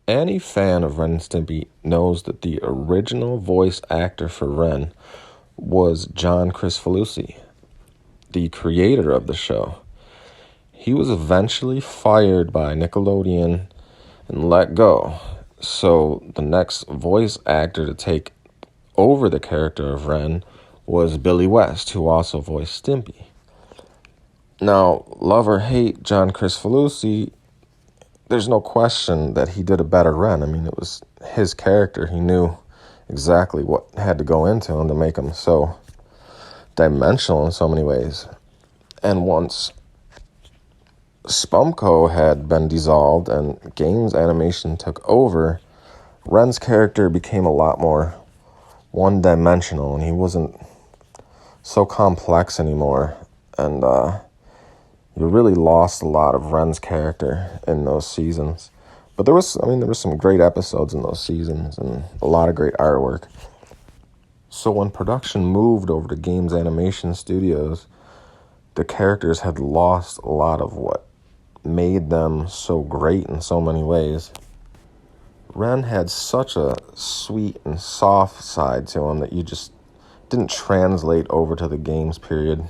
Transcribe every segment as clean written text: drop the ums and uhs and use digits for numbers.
Any fan of Ren and Stimpy knows that the original voice actor for Ren was John Kricfalusi, the creator of the show. He was eventually fired by Nickelodeon and let go. So the next voice actor to take over the character of Ren was Billy West, who also voiced Stimpy. Now, love or hate John Kricfalusi, there's no question that he did a better Ren. I mean, it was his character. He knew exactly what had to go into him to make him so dimensional in so many ways. And once Spumco had been dissolved and games animation took over, Ren's character became a lot more one-dimensional, and he wasn't so complex anymore. And you really lost a lot of Ren's character in those seasons. But there was some great episodes in those seasons and a lot of great artwork. So when production moved over to Games Animation Studios, the characters had lost a lot of what made them so great in so many ways. Ren had such a sweet and soft side to him that you just didn't translate over to the games period.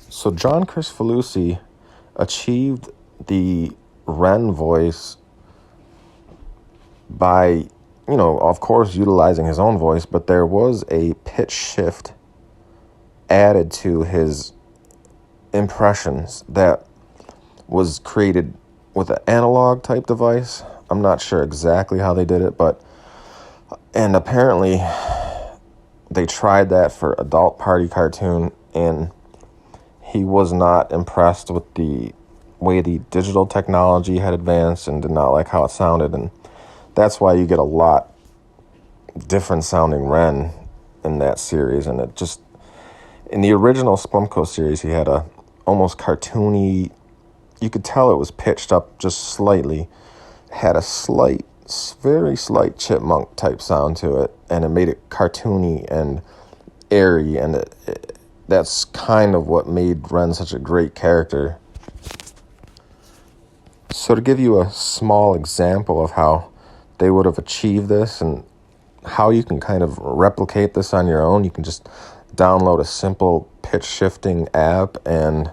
So John Kricfalusi achieved the Ren voice by, of course, utilizing his own voice, but there was a pitch shift added to his impressions that was created with an analog type device. I'm not sure exactly how they did it, and apparently they tried that for Adult Party Cartoon, and he was not impressed with the way the digital technology had advanced and did not like how it sounded. And that's why you get a lot different sounding Ren in that series. And it just, in the original Spumco series, he had a almost cartoony, you could tell it was pitched up just slightly, had a very slight chipmunk type sound to it, and it made it cartoony and airy, and that's kind of what made Ren such a great character. So to give you a small example of how they would have achieved this and how you can kind of replicate this on your own, you can just download a simple pitch shifting app and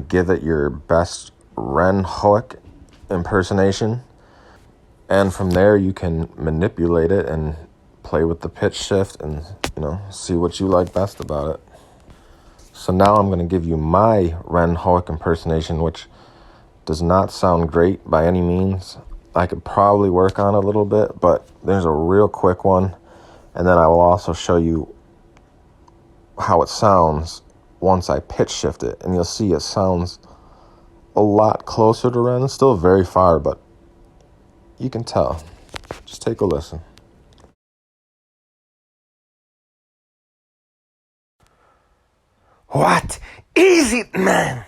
give it your best Ren Hoek impersonation. And from there you can manipulate it and play with the pitch shift and see what you like best about it. So now I'm going to give you my Ren Hoek impersonation, which does not sound great by any means. I could probably work on it a little bit, but there's a real quick one. And then I will also show you how it sounds once I pitch shift it. And you'll see it sounds a lot closer to Ren. It's still very far, but you can tell. Just take a listen. What is it, man?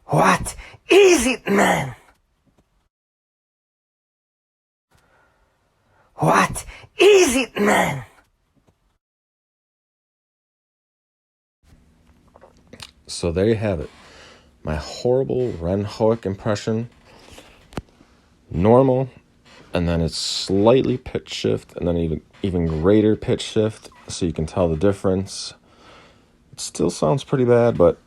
What is it, man? What is it, man? So there you have it. My horrible Ren Hoek impression. Normal, and then it's slightly pitch shift, and then even greater pitch shift, so you can tell the difference. It still sounds pretty bad, but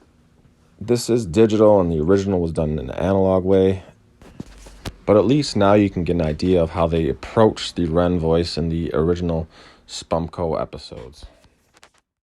this is digital, and the original was done in an analog way. But at least now you can get an idea of how they approached the Ren voice in the original Spumco episodes.